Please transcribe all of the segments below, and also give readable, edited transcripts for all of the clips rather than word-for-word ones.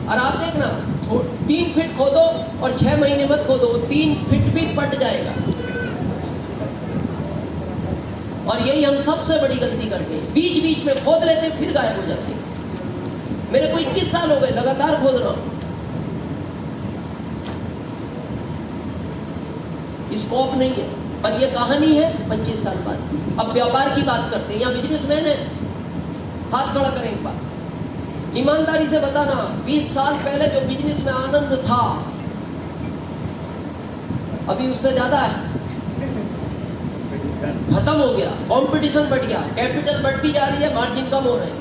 और आप देखना 3 फीट खोदो और 6 महीने मत खोदो, 3 फीट भी पट जाएगा। और यही हम सबसे बड़ी गलती करते हैं, बीच बीच में खोद लेते हैं फिर गायब हो जाते हैं। मेरे को 21 साल हो गए लगातार खोद रहा हूं, स्कोप नहीं है। और ये कहानी है 25 साल बाद की। अब व्यापार की बात करते हैं, यहाँ बिजनेसमैन है, हाथ खड़ा करें एक बार, ईमानदारी से बताना 20 साल पहले जो बिजनेस में आनंद था अभी उससे ज्यादा है, खत्म हो गया। कंपटीशन बढ़ गया, कैपिटल बढ़ती जा रही है, मार्जिन कम हो रहे हैं।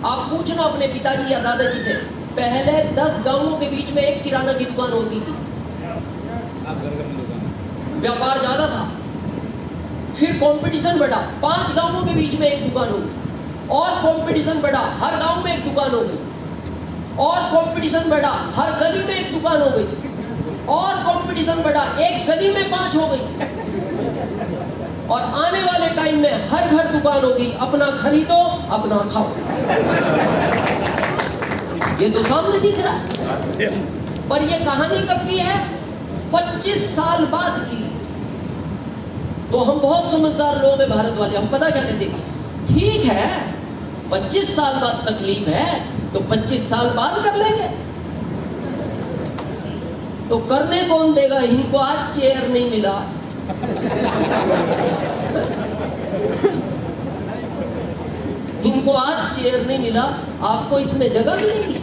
आप पूछना अपने पिताजी या दादाजी से, पहले 10 गांवों के बीच में एक किराना की दुकान होती थी, व्यापार ज्यादा था। फिर कंपटीशन बढ़ा, 5 गांवों के बीच में एक दुकान होगी, और कंपटीशन बढ़ा, हर गांव में एक दुकान हो गई, और कंपटीशन बढ़ा, हर गली में एक दुकान हो गई, और कंपटीशन बढ़ा, एक गली में 5 हो गई, और आने वाले टाइम में हर घर दुकान होगी। अपना खरीदो अपना खाओ, ये तो सामने दिख रहा है। पर ये कहानी कब की है? 25 साल बाद की। तो हम बहुत समझदार लोग हैं भारत वाले, हम पता क्या कहते हैं, ठीक है 25 साल बाद तकलीफ है तो 25 साल बाद कर लेंगे। तो करने कौन देगा? इनको आज चेयर नहीं मिला, इनको आज चेयर नहीं मिला, आपको इसमें जगह मिलेगी।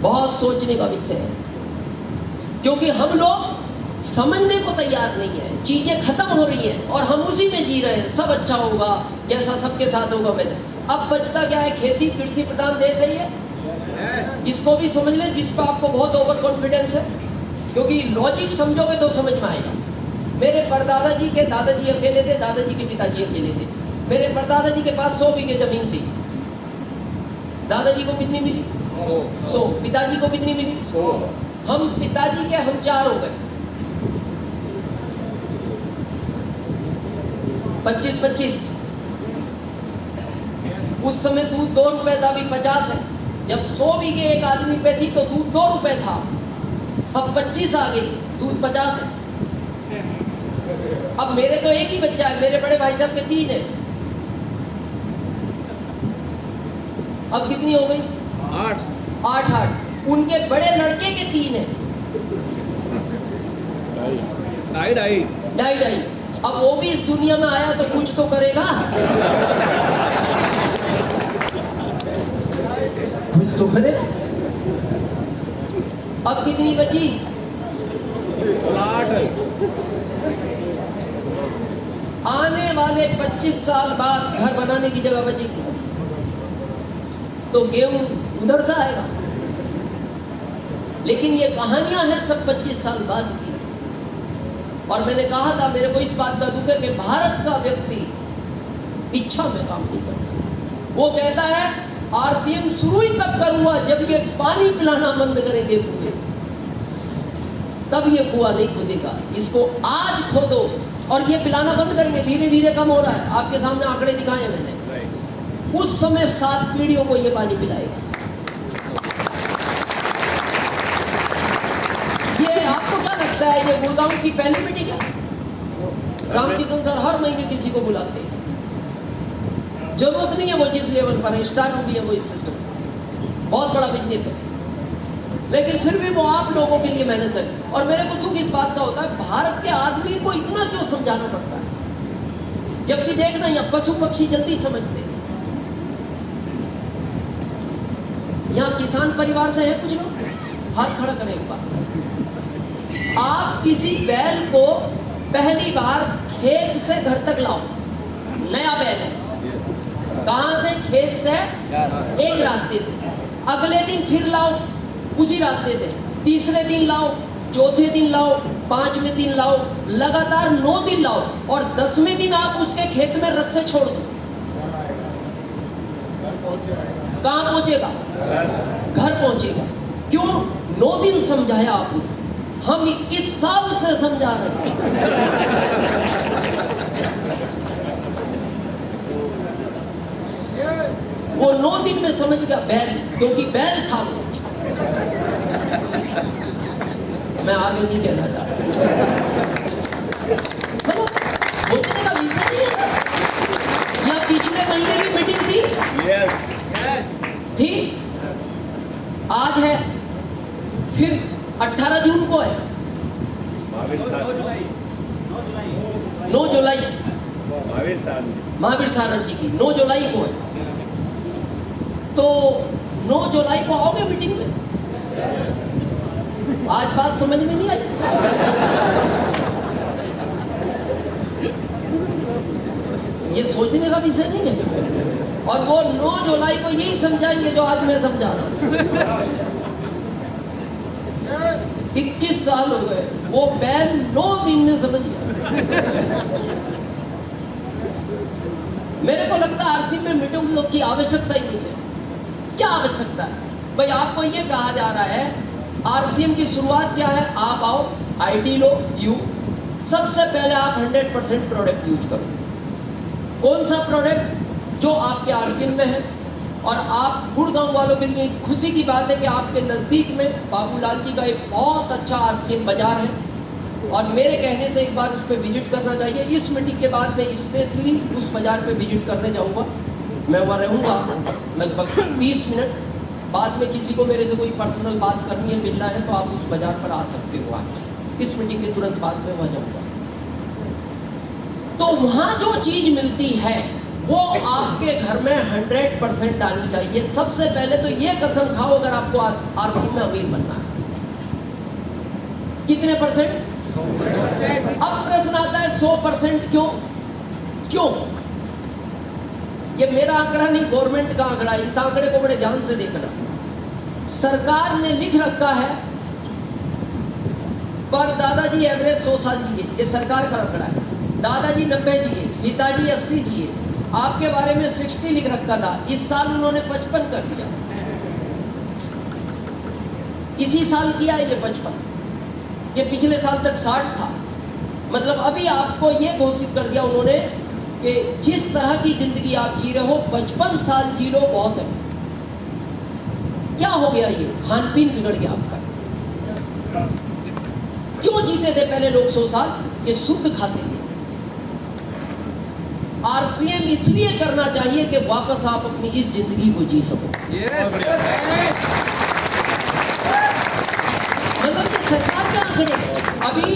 बहुत सोचने का विषय है, क्योंकि हम लोग समझने को तैयार नहीं है। चीजें खत्म हो रही है और हम उसी में जी रहे हैं, सब अच्छा होगा, जैसा सबके साथ होगा वैसा। अब बचता क्या है? खेती कृषि प्रधान देश है ये, इसको भी समझ लें, जिस पर आपको बहुत ओवर कॉन्फिडेंस है, क्योंकि लॉजिक समझोगे तो समझ में आएगा। मेरे परदादा जी के दादाजी अकेले थे, दादाजी के पिताजी अकेले थे। मेरे परदादा जी के पास 100 बीघे जमीन थी। दादाजी को कितनी मिली? 100। पिताजी को कितनी मिली? 100। हम पिताजी के हम 4 हो गए, 25-25। उस समय दूध 2 रुपए था, अभी 50 है। जब 100 बीघे एक आदमी पे थी तो दूध 2 रुपए था, अब 25 आ गई, दूध 50 है। अब मेरे तो एक ही बच्चा है, मेरे बड़े भाई साहब के 3 है, अब कितनी हो गई? 8। उनके बड़े लड़के के 3 है, 2.5। अब वो भी इस दुनिया में आया तो कुछ तो करेगा, कुछ तो करेगा। अब कितनी बची? 8। आने वाले 25 साल बाद घर बनाने की जगह बचेगी तो गेहूं उधर से आएगा। लेकिन ये कहानियां हैं सब 25 साल बाद की। और मैंने कहा था, मेरे को इस बात का दुख है कि भारत का व्यक्ति इच्छा में काम नहीं करता। वो कहता है आरसीएम शुरू ही तब करूंगा जब ये पानी पिलाना बंद करेंगे कुएं, तब ये कुआं नहीं खुदेगा। इसको आज खोदो और ये पिलाना बंद करेंगे, धीरे धीरे कम हो रहा है। आपके सामने आंकड़े दिखाए मैंने, उस समय 7 पीढ़ियों को ये पानी पिलाएगा। ये आपको क्या लगता है, ये गुड़गांव की पहली मीटिंग है? रामकिशन सर हर महीने किसी को बुलाते हैं, जरूरत नहीं है वो जिस लेवल पर है, स्टार में भी है वो इस सिस्टम, बहुत बड़ा बिजनेस है, लेकिन फिर भी वो आप लोगों के लिए मेहनत है। और मेरे को दुख इस बात का होता है, भारत के आदमी को इतना क्यों समझाना पड़ता है, जबकि देखना यहाँ पशु पक्षी जल्दी समझते हैं। यहाँ किसान परिवार से है कुछ लोग, हाथ खड़ा करें एक बार। आप किसी बैल को पहली बार खेत से घर तक लाओ, नया बैल है, कहां से? खेत से, एक रास्ते से। अगले दिन फिर लाओ उसी रास्ते से, तीसरे दिन लाओ, चौथे दिन लाओ, 5वें दिन लाओ, लगातार 9 दिन लाओ, और 10वें दिन आप उसके खेत में रस्से छोड़ दो, कहां पहुंचेगा? घर पहुंचेगा। क्यों? 9 दिन समझाया आपने, हम 21 साल से समझा रहे हैं। वो 9 दिन में समझ गया बैल, क्योंकि बैल था वो। मैं आगे नहीं कहना चाहता, मतलब सोचने का विषय नहीं है। या पिछले महीने भी मीटिंग थी थी, आज है, फिर 18 जून को है, 9 जुलाई महावीर सारण जी की 9 जुलाई को है। तो 9 जुलाई को आओगे मीटिंग में? आज बात समझ में नहीं आई? ये सोचने का विषय नहीं है। और वो 9 जुलाई को यही समझाएंगे जो आज मैं समझा रहा हूं। 21 साल हो गए, वो बैन 9 दिन में समझ गया। मेरे को लगता है आरसीएम में मीटिंग की आवश्यकता ही नहीं है। क्या आवश्यकता है भाई? आपको ये कहा जा रहा है आरसीएम की शुरुआत क्या है? आप आओ, आईडी लो, सबसे पहले आप 100% प्रोडक्ट यूज करो। कौन सा प्रोडक्ट? जो आपके आरसीएम में है। और आप गुड़गांव वालों के लिए खुशी की बात है कि आपके नज़दीक में बाबूलाल जी का एक बहुत अच्छा आरसीएम बाजार है, और मेरे कहने से एक बार उस पर विजिट करना चाहिए। इस मीटिंग के बाद मैं स्पेशली उस बाजार पे विजिट करने जाऊंगा। मैं वहाँ रहूँगा लगभग 30 मिनट। बाद में किसी को मेरे से कोई पर्सनल बात करनी है, मिलना है, तो आप उस बाजार पर आ सकते हो। आज इस मीटिंग के तुरंत बाद में वहाँ जाऊँगा। तो वहाँ जो चीज़ मिलती है वो आपके घर में 100% आनी चाहिए। सबसे पहले तो ये कसम खाओ अगर आपको आरसीएम में अमीर बनना है। कितने परसेंट? 100%। अब प्रश्न आता है 100% क्यों? क्यों? ये मेरा आंकड़ा नहीं, गवर्नमेंट का आंकड़ा है। इस आंकड़े को बड़े ध्यान से देखना। सरकार ने लिख रखा है पर दादाजी एवरेज 100 साल जिए, ये सरकार का आंकड़ा है। दादाजी 90 जिए, पिताजी 80 जिए। आपके बारे में 60 लिख रखा था, इस साल उन्होंने 55 कर दिया। इसी साल किया ये 55, ये पिछले साल तक 60 था। मतलब अभी आपको ये घोषित कर दिया उन्होंने कि जिस तरह की जिंदगी आप जी रहे हो 55 साल जी लो, बहुत है। क्या हो गया? ये खान पीन बिगड़ गया आपका। क्यों जीते थे पहले लोग 100 साल? ये शुद्ध खाते थे। आरसीएम इसलिए करना चाहिए कि वापस आप अपनी इस जिंदगी को जी सको। मतलब कि सरकार के आंकड़े, अभी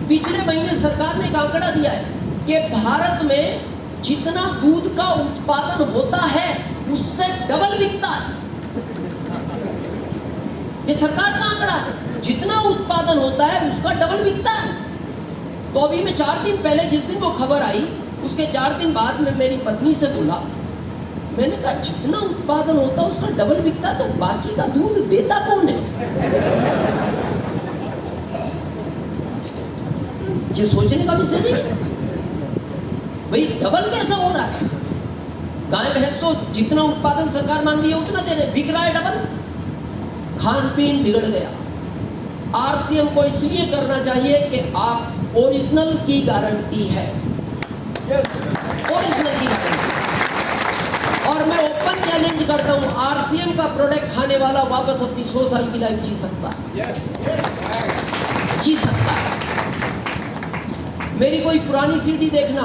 पिछले महीने सरकार ने एक आंकड़ा दिया है कि भारत में जितना दूध का उत्पादन होता है उससे डबल बिकता है। ये सरकार का आंकड़ा है। जितना उत्पादन होता है उसका डबल बिकता है। तो अभी मैं 4 दिन पहले, जिस दिन वो खबर आई, उसके 4 दिन बाद में मेरी पत्नी से बोला, मैंने कहा जितना उत्पादन होता है उसका डबल बिकता, तो बाकी का दूध देता कौन है? ये सोचने का विषय नहीं भाई, डबल कैसा हो रहा है? गाय भैंस तो जितना उत्पादन सरकार मान रही है उतना दे रहे, बिक रहा है डबल। खान पीन बिगड़ गया। आरसीएम को इसलिए करना चाहिए कि आप ओरिजिनल की गारंटी है, ओरिजिनल की गारंटी। और मैं ओपन चैलेंज करता हूं, आरसीएम का प्रोडक्ट खाने वाला वापस अपनी 100 साल की लाइफ जी सकता है, जी सकता है। मेरी कोई पुरानी सीडी देखना,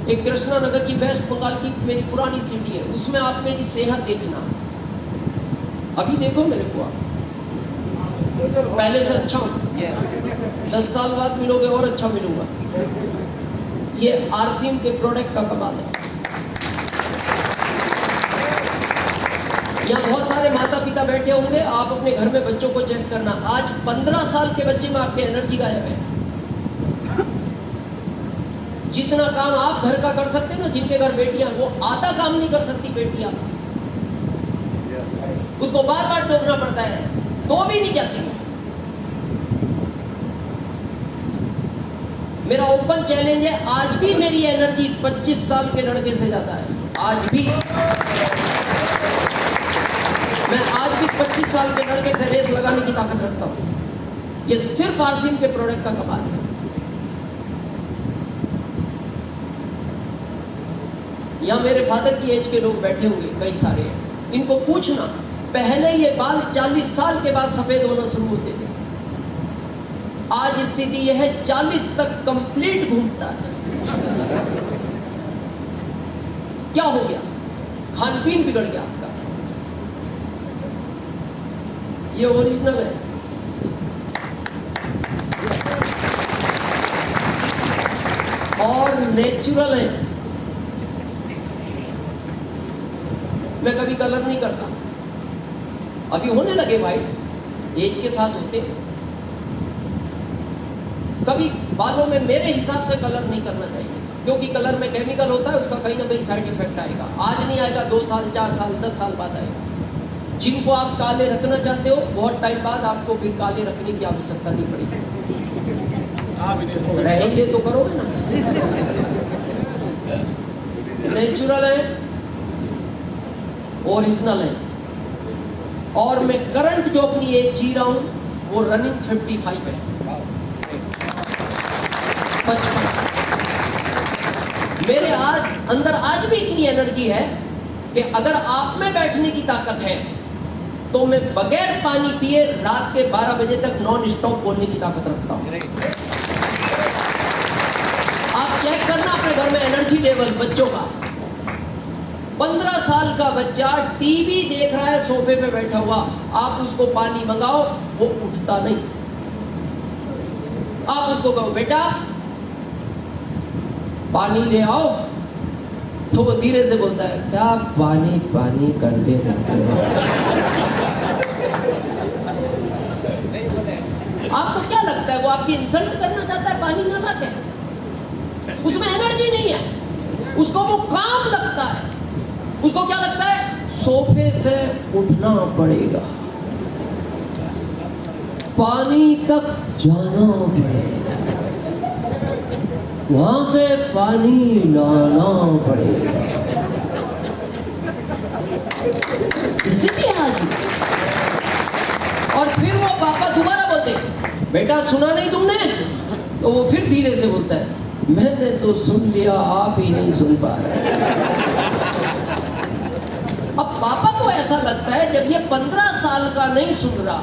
एक कृष्णा नगर की, वेस्ट बंगाल की मेरी पुरानी सीडी है, उसमें आप मेरी सेहत देखना। अभी देखो मेरे को, आप पहले से अच्छा हूं। 10 साल बाद मिलोगे और अच्छा मिलूंगा। ये आरसीएम के प्रोडक्ट का कमाल है। यहाँ बहुत सारे माता पिता बैठे होंगे, आप अपने घर में बच्चों को चेक करना। आज 15 साल के बच्चे में आपकी एनर्जी गायब है। जितना काम आप घर का कर सकते हैं ना, जिनके घर बेटियां, वो आधा काम नहीं कर सकती बेटियां। उसको बार बार टोकना पड़ता है तो भी नहीं जाती। मेरा ओपन चैलेंज है, आज भी मेरी एनर्जी 25 साल के लड़के से ज्यादा है। आज भी मैं 25 साल के लड़के से रेस लगाने की ताकत रखता हूं। ये सिर्फ आरसीएम के प्रोडक्ट का कमाल है। यहाँ मेरे फादर की एज के लोग बैठे होंगे, कई सारे हैं, इनको पूछना पहले ये बाल 40 साल के बाद सफेद होना शुरू होते थे, आज स्थिति यह है 40 तक कंप्लीट घूमता है। क्या हो गया? खान पीन बिगड़ गया आपका। ये ओरिजिनल है। और नेचुरल है। मैं कभी कलर नहीं करता, अभी होने लगे वाइट, एज के साथ होते। कभी बालों में मेरे हिसाब से कलर नहीं करना चाहिए, क्योंकि कलर में केमिकल होता है, उसका कहीं ना कहीं साइड इफेक्ट आएगा। आज नहीं आएगा, 2 साल 4 साल 10 साल बाद आएगा। जिनको आप काले रखना चाहते हो, बहुत टाइम बाद आपको फिर काले रखने की आवश्यकता नहीं पड़ेगी। रहेंगे तो करोगे ना। नेचुरल है, ओरिजिनल है। और मैं करंट जो अपनी एज जी रहा हूं वो रनिंग 55 है। 55। मेरे अंदर आज भी इतनी एनर्जी है कि अगर आप में बैठने की ताकत है तो मैं बगैर पानी पिए रात के 12 बजे तक नॉन स्टॉप बोलने की ताकत रखता हूं। आप चेक करना अपने घर में एनर्जी लेवल बच्चों का। 15 साल का बच्चा टीवी देख रहा है, सोफे पे बैठा हुआ, आप उसको पानी मंगाओ, वो उठता नहीं। आप उसको कहो बेटा पानी ले आओ, तो वो धीरे से बोलता है क्या पानी पानी करते रहते हो। आपको क्या लगता है वो आपकी इंसल्ट करना चाहता है? पानी ना लाके, उसमें एनर्जी नहीं है, उसको वो काम लगता है। उसको क्या लगता है? सोफे से उठना पड़ेगा, पानी तक जाना पड़ेगा, वहां से पानी लाना पड़ेगा। स्थिति है आज। और फिर वो पापा दोबारा बोलते बेटा सुना नहीं तुमने? तो वो फिर धीरे से बोलता है मैंने तो सुन लिया, आप ही नहीं सुन पा रहे। अब पापा को ऐसा लगता है जब ये 15 साल का नहीं सुन रहा,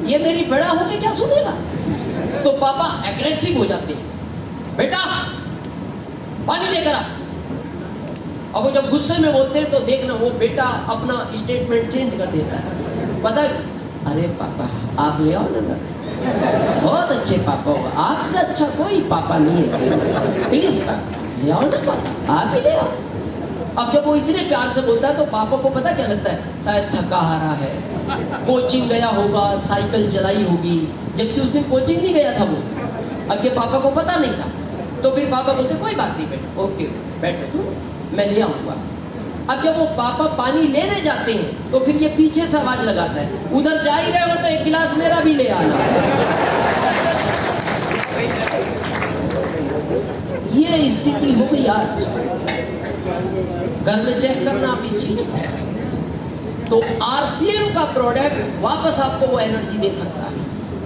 ये मेरी बड़ा होके क्या सुनेगा? तो पापा एग्रेसिव हो जाते हैं, बेटा पानी लेकर आ। अब वो जब गुस्से में बोलते हैं तो देखना वो बेटा अपना स्टेटमेंट चेंज कर देता है। पता है, अरे पापा आप ले आओ ना, बहुत अच्छे पापा हो, आपसे अच्छा कोई पापा नहीं है, प्लीज पापा ले आओ ना, पापा आप ही ले आओ। अब जब वो इतने प्यार से बोलता है तो पापा को पता क्या लगता है? शायद थका हारा है, कोचिंग गया होगा, साइकिल चलाई होगी, जबकि उस दिन कोचिंग नहीं गया था वो। अब ये पापा को पता नहीं था, तो फिर पापा बोलते कोई बात नहीं बेटा, ओके बैठो तुम, मैं ले आऊँगा। अब जब वो पापा पानी लेने जाते हैं तो फिर ये पीछे से आवाज लगाता है उधर जा ही रहे हो तो एक गिलास मेरा भी ले आना। ये स्थिति हो गई आज। घर में चेक करना आप इस चीज को। तो आरसीएम का प्रोडक्ट वापस आपको वो एनर्जी दे सकता है,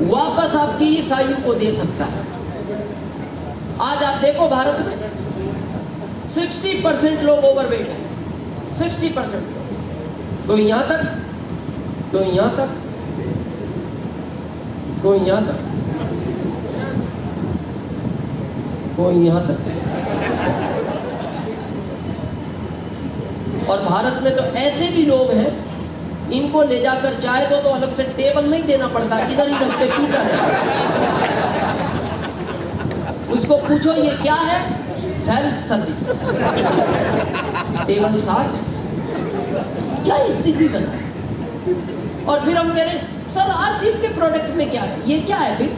वापस आपकी इस आयु को दे सकता है। आज आप देखो भारत में 60% लोग ओवरवेट हैं, 60%। कोई यहाँ तक, कोई यहाँ तक, कोई यहाँ तक, कोई यहाँ तक। और भारत में तो ऐसे भी लोग हैं, इनको ले जाकर चाय दो तो अलग से टेबल नहीं देना पड़ता, इधर ही रख के पीता है। उसको पूछो ये क्या है? सेल्फ सर्विस, टेबल साथ। क्या स्थिति बना? और फिर हम कह रहे सर आरसीएम के प्रोडक्ट में क्या है? ये क्या है फिर?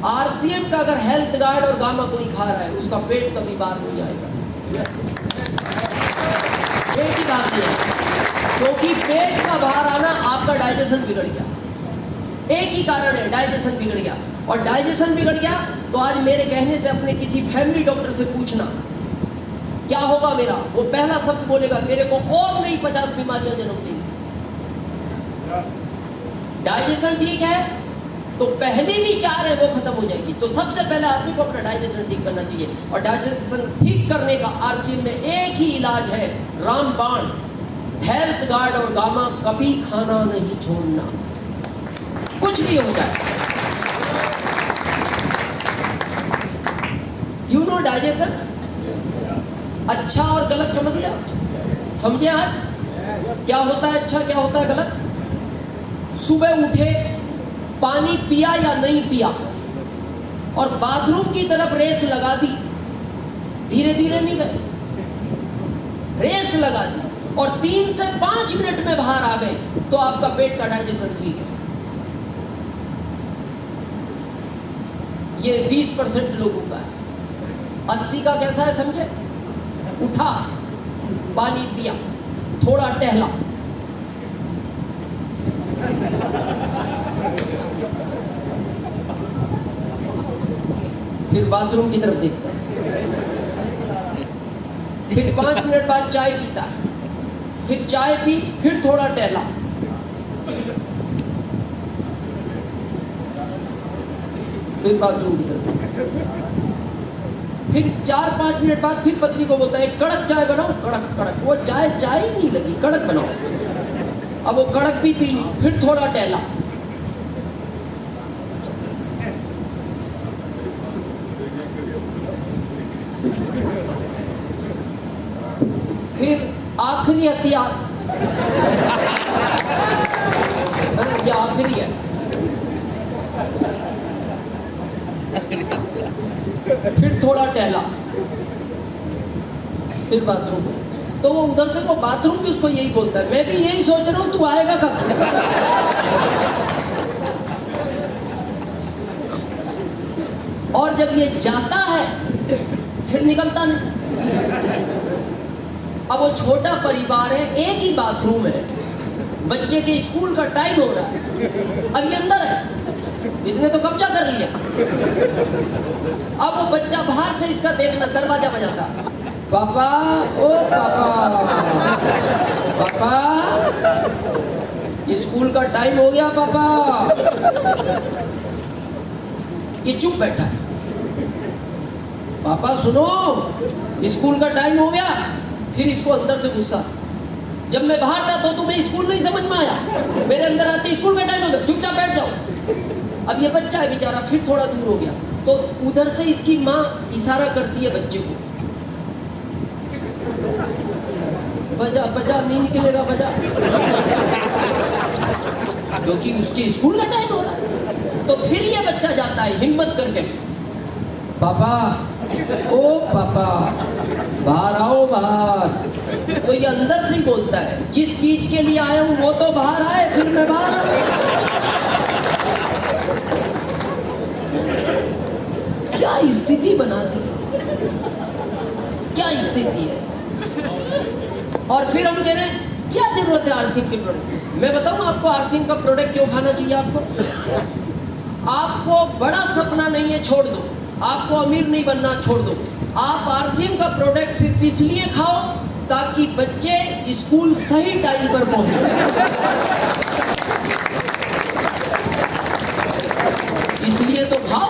आरसीएम का अगर हेल्थ गार्ड और गामा कोई खा रहा है, उसका पेट कभी बाहर नहीं आएगा, पेट ही बाहर नहीं आएगा, क्योंकि पेट का बाहर आना आपका डाइजेशन बिगड़ गया। एक ही कारण है, डाइजेशन बिगड़ गया। और डाइजेशन बिगड़ गया तो आज मेरे कहने से अपने किसी फैमिली डॉक्टर से पूछना क्या होगा मेरा, वो पहला शब्द बोलेगा तेरे को और नहीं 50 बीमारियां जन्म लेंगी। डाइजेशन ठीक है तो पहली विचार है वो खत्म हो जाएगी। तो सबसे पहले आदमी को अपना डाइजेशन ठीक करना चाहिए, और डाइजेशन ठीक करने का आरसीएम में एक ही इलाज है, रामबाण, हेल्थ गार्ड और गामा, कभी खाना नहीं छोड़ना, कुछ भी हो जाए। यू नो डाइजेशन, अच्छा और गलत समझते हो? समझे आज क्या होता है अच्छा, क्या होता है गलत? सुबह उठे, पानी पिया या नहीं पिया, और बाथरूम की तरफ रेस लगा दी, धीरे धीरे नहीं गए, रेस लगा दी और 3 से 5 मिनट में बाहर आ गए, तो आपका पेट का डाइजेशन ठीक है। ये 20% लोगों का है। 80 का कैसा है समझे? उठा, पानी पिया, थोड़ा टहला, फिर बाथरूम की तरफ देखता, फिर 5 मिनट बाद चाय पीता, फिर चाय पी, फिर थोड़ा टहला, फिर बाथरूम की तरफ, फिर 4-5 मिनट बाद फिर पत्नी को बोलता है कड़क चाय बनाओ, कड़क कड़क, वो चाय ही नहीं लगी, कड़क बनाओ। अब वो कड़क भी पी ली, फिर थोड़ा टहला, फिर आखिरी हथियार, ये आखिरी है, फिर थोड़ा टहला, फिर बाथरूम। तो वो उधर से वो बाथरूम भी उसको यही बोलता है, मैं भी यही सोच रहा हूं तू आएगा कब? और जब ये जाता है फिर निकलता नहीं। अब वो छोटा परिवार है, एक ही बाथरूम है, बच्चे के स्कूल का टाइम हो रहा है, अब ये अंदर है, इसने तो कब्जा कर लिया। अब वो बच्चा बाहर से इसका देखना, दरवाजा बजाता, पापा, ओ पापा, पापा, स्कूल का टाइम हो गया पापा। ये चुप बैठा है, पापा सुनो, स्कूल का टाइम हो गया। फिर इसको अंदर से गुस्सा, जब मैं बाहर था तो तुम्हें स्कूल नहीं समझ में आया, मेरे अंदर आते स्कूल में टाइम हो गया, चुपचाप बैठ जाओ। अब ये बच्चा है बेचारा, फिर थोड़ा दूर हो गया, तो उधर से इसकी माँ इशारा करती है बच्चे को, बजा बजा, नहीं निकलेगा बजा, क्योंकि उसके स्कूल का टाइम हो रहा है। तो फिर ये बच्चा जाता है हिम्मत करके, पापा, ओ पापा, बाहर आओ बाहर। तो ये अंदर से ही बोलता है, जिस चीज के लिए आया हूं वो तो बाहर आए, फिर मैं बाहर आऊं। क्या स्थिति बना दी, क्या स्थिति है। और फिर हम कह रहे हैं क्या जरूरत है आरसीएम के प्रोडक्ट। मैं बताऊं आपको आरसीएम का प्रोडक्ट क्यों खाना चाहिए आपको बड़ा सपना नहीं है, छोड़ दो। आपको अमीर नहीं बनना, छोड़ दो। आप आरसीएम का प्रोडक्ट सिर्फ इसलिए खाओ ताकि बच्चे स्कूल सही टाइम पर पहुंचे। इसलिए तो खाओ।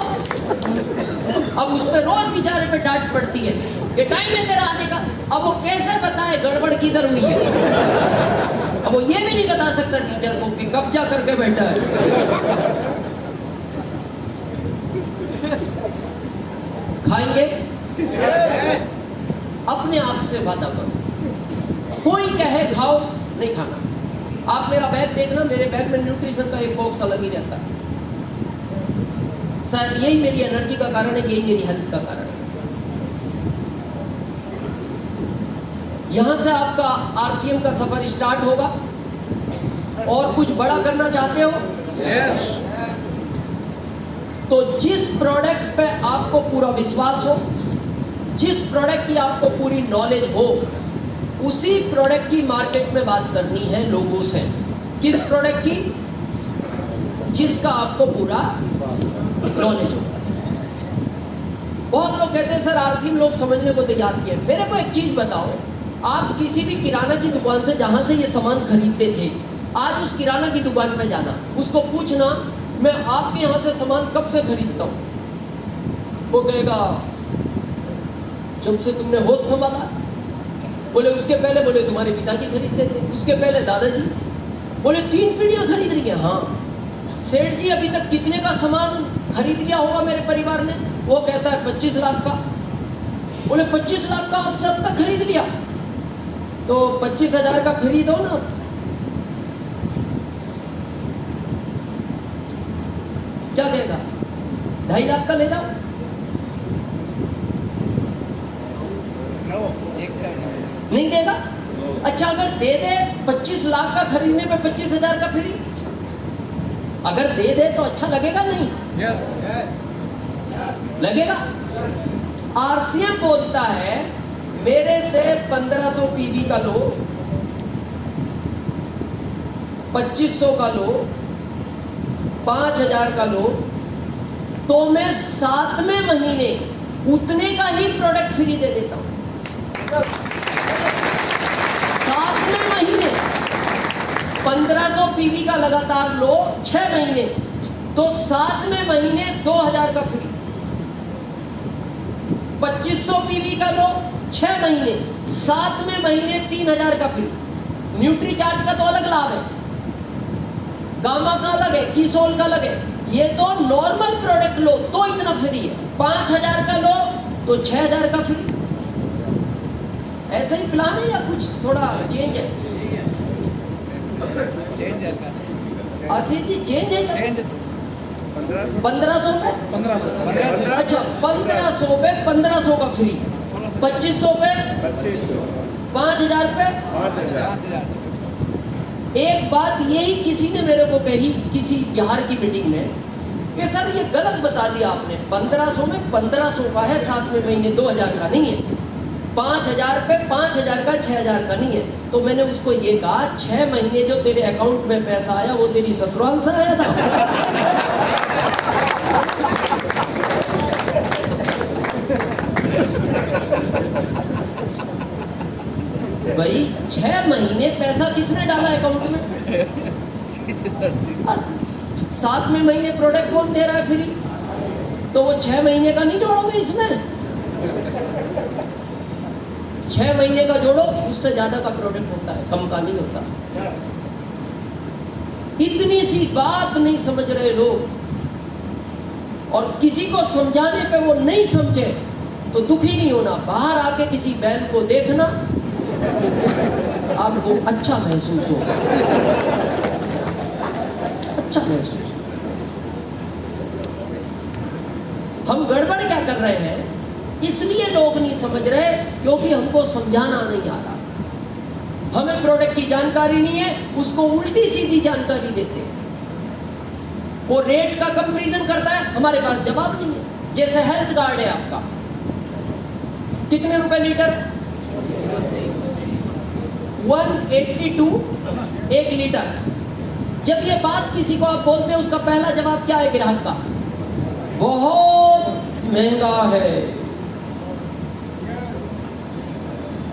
अब उस पर रोज बेचारे पे डांट पड़ती है, ये टाइम है तेरा आने का। अब वो कैसे बताए गड़बड़ किधर हुई है? अब वो ये भी नहीं बता सकता टीचर को कि कब्जा करके बैठा है। खाएंगे? अपने आप से वादा करो। कोई कहे खाओ, नहीं खाना। आप मेरा बैग देखना, मेरे बैग में न्यूट्रिशन का एक बॉक्स अलग ही रहता है। शायद यही मेरी एनर्जी का कारण है, यही मेरी हेल्थ का कारण है। यहां से आपका आरसीएम का सफर स्टार्ट होगा। और कुछ बड़ा करना चाहते हो? yes. तो जिस प्रोडक्ट पे आपको पूरा विश्वास हो, जिस प्रोडक्ट की आपको पूरी नॉलेज हो, उसी प्रोडक्ट की मार्केट में बात करनी है लोगों से। किस प्रोडक्ट की? जिसका आपको पूरा नॉलेज हो। बहुत लोग कहते हैं सर आरसीएम लोग समझने को तैयार नहीं है। मेरे को एक चीज बताओ, आप किसी भी किराना की दुकान से जहां से ये सामान खरीदते थे, आज उस किराना की दुकान पे जाना, उसको पूछना मैं आपके यहाँ से सामान कब से खरीदता हूँ। वो कहेगा जब से तुमने होश संभाला। बोले उसके पहले? बोले तुम्हारे पिताजी खरीदते थे। उसके पहले दादाजी। बोले 3 पीढ़ियाँ खरीद रही हैं। हाँ। सेठ जी अभी तक कितने का सामान खरीद लिया होगा मेरे परिवार ने? वो कहता है 25 लाख का। बोले 25 लाख का आप सब तक खरीद लिया, तो 25,000 का फ्री दो ना। क्या कहेगा? 2.5 लाख का ले जाओ। नहीं देगा। अच्छा अगर दे दे 25 लाख का खरीदने पे 25,000 का फ्री, अगर दे दे तो अच्छा लगेगा नहीं? yes. लगेगा। आरसीएम बोलता है मेरे से 1500 पीवी का लो, 2500 का लो, 5000 का लो, तो मैं 7वें महीने उतने का ही प्रोडक्ट फ्री दे देता हूं। 7वें महीने 1500 पीवी का लगातार लो 6 महीने, तो 7वें महीने 2000 का फ्री। 2500 पीवी का लो 6 महीने, 7वें महीने 3000 का फ्री। न्यूट्री चार्ट का तो अलग लाभ है, गामा का अलग है, कीसोल का अलग है। ये तो नॉर्मल प्रोडक्ट लो तो इतना फ्री है। 5000 का लो तो 6000 का फ्री। ऐसा ही प्लान है या कुछ थोड़ा चेंज है? आशीष जी चेंज है? 1500 पे 1500। अच्छा 1500 पे 1500 का फ्री, 2500 पे 5000 पे 5000। एक बात यही किसी ने मेरे को कही किसी बिहार की मीटिंग में कि सर ये गलत बता दिया आपने, 1500 में 1500 का है, 7वें महीने 2000 का नहीं है, 5000 पे 5000 का 6000 का नहीं है। तो मैंने उसको ये कहा 6 महीने जो तेरे अकाउंट में पैसा आया वो तेरी ससुराल से आया था। भाई 6 महीने पैसा किसने डाला अकाउंट में? 7वें महीने प्रोडक्ट कौन दे रहा है फ्री? तो वो 6 महीने का नहीं जोड़ोगे इसमें? 6 महीने का जोड़ो, उससे ज्यादा का प्रोडक्ट होता है, कम का नहीं होता। इतनी सी बात नहीं समझ रहे लोग, और किसी को समझाने पे वो नहीं समझे तो दुखी नहीं होना। बाहर आके किसी बैल को देखना, आपको अच्छा महसूस होगा, अच्छा महसूस। हम गड़बड़ क्या कर रहे हैं? इसलिए लोग नहीं समझ रहे क्योंकि हमको समझाना नहीं आ रहा। हमें प्रोडक्ट की जानकारी नहीं है, उसको उल्टी सीधी जानकारी देते हैं। वो रेट का कंपैरिजन करता है, हमारे पास जवाब नहीं है। जैसे हेल्थ कार्ड है आपका, कितने रुपए लीटर? 182 1 लीटर। जब ये बात किसी को आप बोलते हैं, उसका पहला जवाब क्या है ग्राहक का? बहुत महंगा है।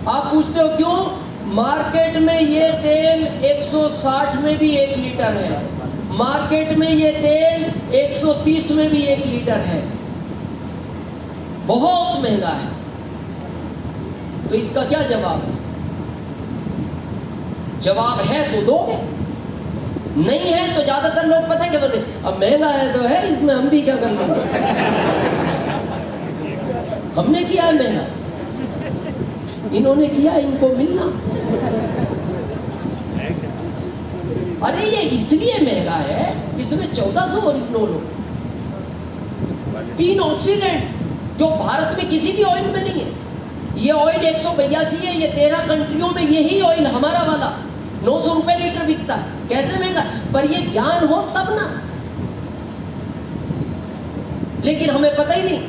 आप पूछते हो क्यों? मार्केट में ये तेल 160 में भी 1 लीटर है, मार्केट में ये तेल 130 में भी 1 लीटर है, बहुत महंगा है। तो इसका क्या जवाब है? जवाब है तो दोगे, नहीं है तो ज्यादातर लोग पता है क्या बोलते? अब महंगा है तो है, इसमें हम भी क्या कर लेंगे, हमने किया है महंगा, इन्होंने किया, इनको मिलना। अरे ये इसलिए महंगा है, इसमें 1400 ओरिजिनल हो, 3 ऑक्सीडेंट जो भारत में किसी भी ऑयल में नहीं है। ये ऑयल 182 है, ये 13 कंट्रियों में यही ऑयल हमारा वाला 900 रुपए लीटर बिकता है। कैसे महंगा? पर ये ज्ञान हो तब ना, लेकिन हमें पता ही नहीं।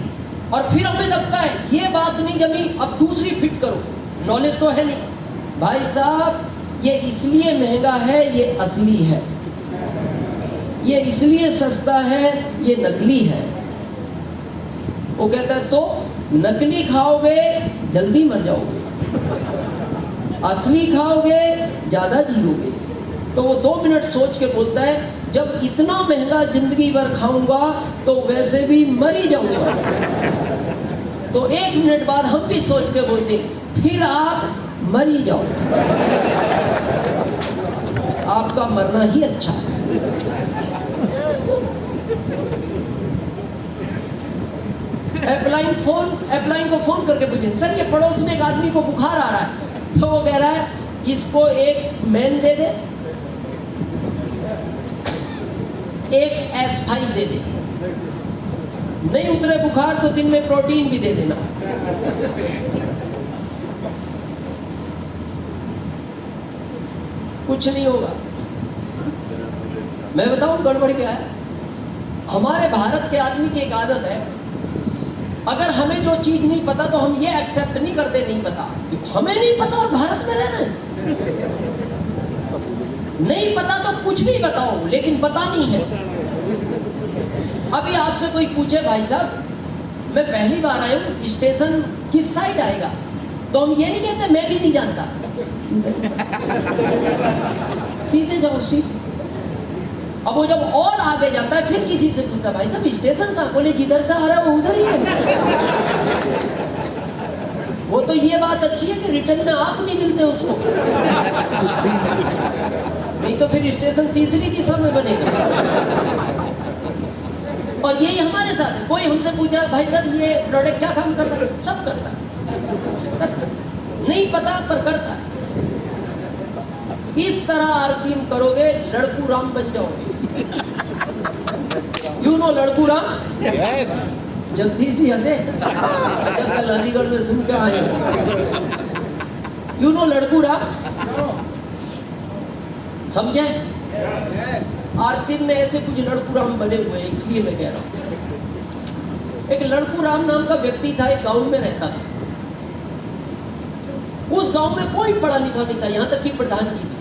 और फिर हमें लगता है ये बात नहीं जमी, अब दूसरी फिट करो, नॉलेज तो है नहीं। भाई साहब ये इसलिए महंगा है, ये असली है, ये इसलिए सस्ता है, ये नकली है। वो कहता है तो नकली खाओगे जल्दी मर जाओगे, असली खाओगे ज्यादा जियोगे। तो वो 2 मिनट सोच के बोलता है जब इतना महंगा जिंदगी भर खाऊंगा तो वैसे भी मर ही जाऊंगा। तो 1 मिनट बाद हम भी सोच के बोलते फिर आप मर ही जाओ, आपका मरना ही अच्छा है। अपलाइन को फोन करके पूछें, सर ये पड़ोस में एक आदमी को बुखार आ रहा है, तो वो कह रहा है इसको एक मैन दे दे, एक एस्पाइन दे दे, नहीं उतरे बुखार तो दिन में प्रोटीन भी दे देना। कुछ नहीं होगा। मैं बताऊं गड़बड़ क्या है? हमारे भारत के आदमी की एक आदत है, अगर हमें जो चीज नहीं पता तो हम ये एक्सेप्ट नहीं करते नहीं पता, हमें नहीं पता और भारत में रह रहे हैं। नहीं पता तो कुछ भी बताओ लेकिन पता नहीं है। अभी आपसे कोई पूछे भाई साहब मैं पहली बार आया हूँ, स्टेशन किस साइड आएगा, तो हम ये नहीं कहते मैं भी नहीं जानता, सीधे जाओ सीधे। अब वो जब और आगे जाता है फिर किसी से पूछता भाई साहब स्टेशन कहाँ, बोले जिधर से आ रहा है वो उधर ही है। वो तो ये बात अच्छी है कि रिटर्न में आप नहीं मिलते उसको, नहीं तो फिर स्टेशन तीसरी दिशा में बनेगा। और यही हमारे साथ है, कोई हमसे पूछा भाई साहब ये प्रोडक्ट क्या काम करता है, सब करता है, नहीं पता पर करता है। इस तरह आरसीएम करोगे लड़कू राम बन जाओगे। You know Ladku Ram? Yes. जल्दी सी हंसे, कल अलीगढ़ में सुन के आए। You know Ladku Ram? समझे? आरसीएम में ऐसे कुछ लड़कू राम बने हुए हैं, इसलिए मैं कह रहा हूं। एक लड़कू राम नाम का व्यक्ति था, एक गांव में रहता था। उस गांव में कोई पढ़ा लिखा नहीं था, यहां तक कि प्रधान जी भी।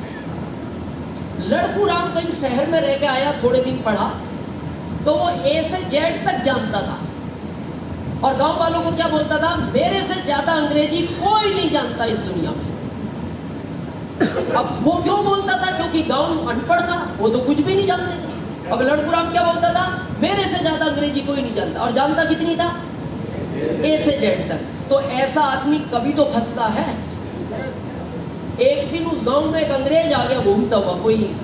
लड़कू राम कहीं शहर में रह के आया, थोड़े दिन पढ़ा तो वो ए से जेड तक जानता था और गांव वालों को क्या बोलता था, मेरे से ज्यादा अंग्रेजी कोई नहीं जानता इस दुनिया में। अब वो क्यों बोलता था? क्योंकि गांव अनपढ़ था, वो तो कुछ भी नहीं जानते थे। अब लड़कू राम क्या बोलता था, मेरे से ज्यादा अंग्रेजी कोई नहीं जानता, और जानता कितनी था? ए से जेड तक। तो ऐसा आदमी कभी तो फंसता है। एक दिन उस गांव में एक अंग्रेज आ गया घूमता हुआ, कोई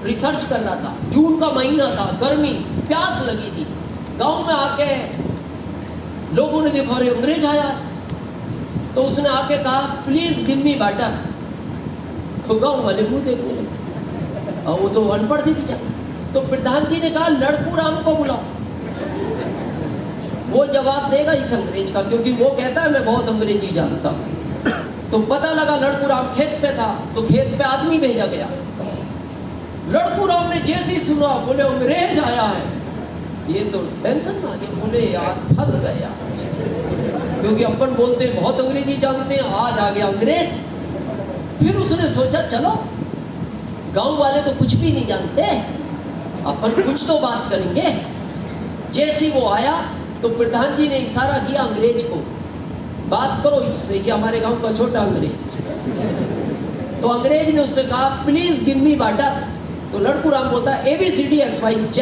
रिसर्च कर रहा था, जून का महीना था, गर्मी, प्यास लगी थी। गांव में आके लोगों ने देखा अरे अंग्रेज आया, तो उसने आके कहा प्लीज गिव मी वाटर। तो गांव वाले मुंह देखने लगे, और वो तो अनपढ़ थे बेचारे। तो प्रधान जी ने कहा लड़कू राम को बुलाओ, वो जवाब देगा इस अंग्रेज का, क्योंकि वो कहता है मैं बहुत अंग्रेजी जानता हूँ। तो पता लगा लड़कू राम खेत पे था, तो खेत पे आदमी भेजा गया। लड़कू राम ने जैसे ही सुना, बोले अंग्रेज आया है, ये तो टेंशन में आ गए, बोले यार फंस गए यार, क्योंकि अपन बोलते हैं बहुत अंग्रेजी जानते हैं, आज आ गया अंग्रेज। फिर उसने सोचा चलो गांव वाले तो कुछ भी नहीं जानते, अपन कुछ तो बात करेंगे। जैसे वो आया तो प्रधान जी ने इशारा किया अंग्रेज को, बात करो इससे, ये हमारे गांव का छोटा अंग्रेज। तो अंग्रेज ने उससे कहा प्लीज गिव मी वाटर। तो लड़कू राम बोलता है ABCDXYZ।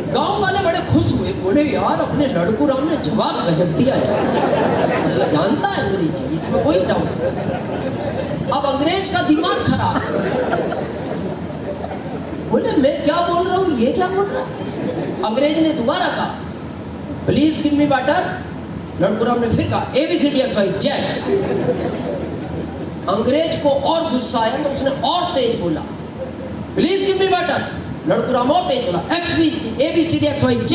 गांव वाले बड़े खुश हुए, बोले यार अपने लड़कू राम ने जवाब गजब दिया यार, जानता है अंग्रेजी, इसमें कोई डाउट। अब अंग्रेज का दिमाग खराब, बोले मैं क्या बोल रहा हूँ, ये क्या बोल रहा है। अंग्रेज ने दोबारा कहा please give me water. Ladku Ram ने फिर कहा ABCDXYZ। अंग्रेज को और गुस्सा आया तो उसने और तेज बोला please give me water. Ladku Ram और तेज बोला ABCDXYZ।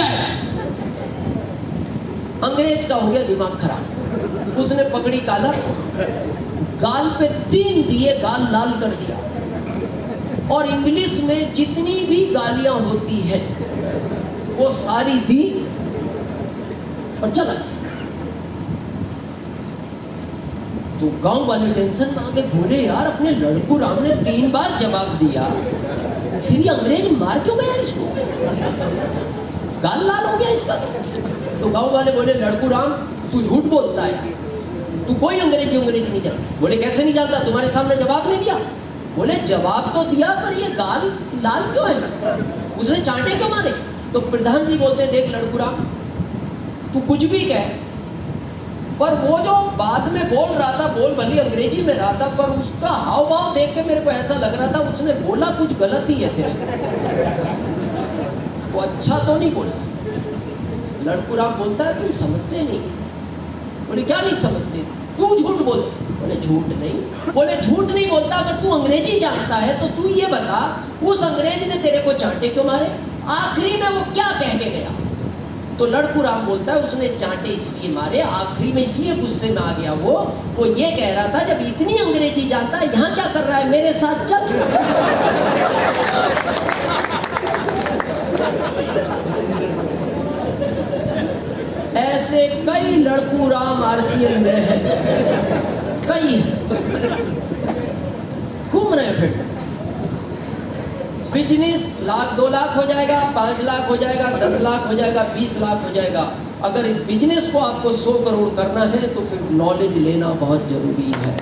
अंग्रेज का हो गया दिमाग खराब, उसने पकड़ी कॉलर, गाल पे 3 दिए, गाल लाल कर दिया, और इंग्लिश में जितनी भी गालियां होती हैं वो सारी दी और चला गया। तो गांव वाले टेंशन में आ गए, बोले यार अपने लड़कू राम ने 3 बार जवाब दिया, फिर ये अंग्रेज मार क्यों गया इसको, गाल लाल हो गया इसका। तो गांव वाले बोले लड़कू राम तू झूठ बोलता है, तू कोई अंग्रेजी नहीं जानता। बोले कैसे नहीं जानता, तुम्हारे सामने जवाब नहीं दिया। बोले जवाब तो दिया, पर ये गाल लाल क्यों है, उसने चांटे क्यों मारे? तो प्रधान जी बोलते हैं, देख लड़कुरा, तू कुछ भी कह, पर वो जो बाद में बोल रहा था, बोल भली अंग्रेजी में रहा था, पर उसका हाव भाव देख के मेरे को ऐसा लग रहा था उसने बोला कुछ गलत ही है तेरे को, वो अच्छा तो नहीं बोला। लड़कुरा बोलता है तुम समझते नहीं। बोले क्या नहीं समझते, तू झूठ बोलते। बोले झूठ नहीं। बोले झूठ नहीं बोलता, अगर तू अंग्रेजी जानता है तो तू ये बता उस अंग्रेज ने तेरे को चांटे क्यों मारे, आखिरी में वो क्या कह के गया? तो लड़कुराम बोलता है उसने चांटे इसलिए मारे, आखिरी में इसलिए गुस्से में आ गया, वो ये कह रहा था जब इतनी अंग्रेजी जानता है यहाँ क्या कर रहा है, मेरे साथ चल। ऐसे कई लड़कुराम आरसीएम में है, कई घूम रहे हैं। फिर बिजनेस 1 लाख 2 लाख हो जाएगा, 5 लाख हो जाएगा, 10 लाख हो जाएगा, 20 लाख हो जाएगा। अगर इस बिजनेस को आपको 100 करोड़ करना है तो फिर नॉलेज लेना बहुत जरूरी है।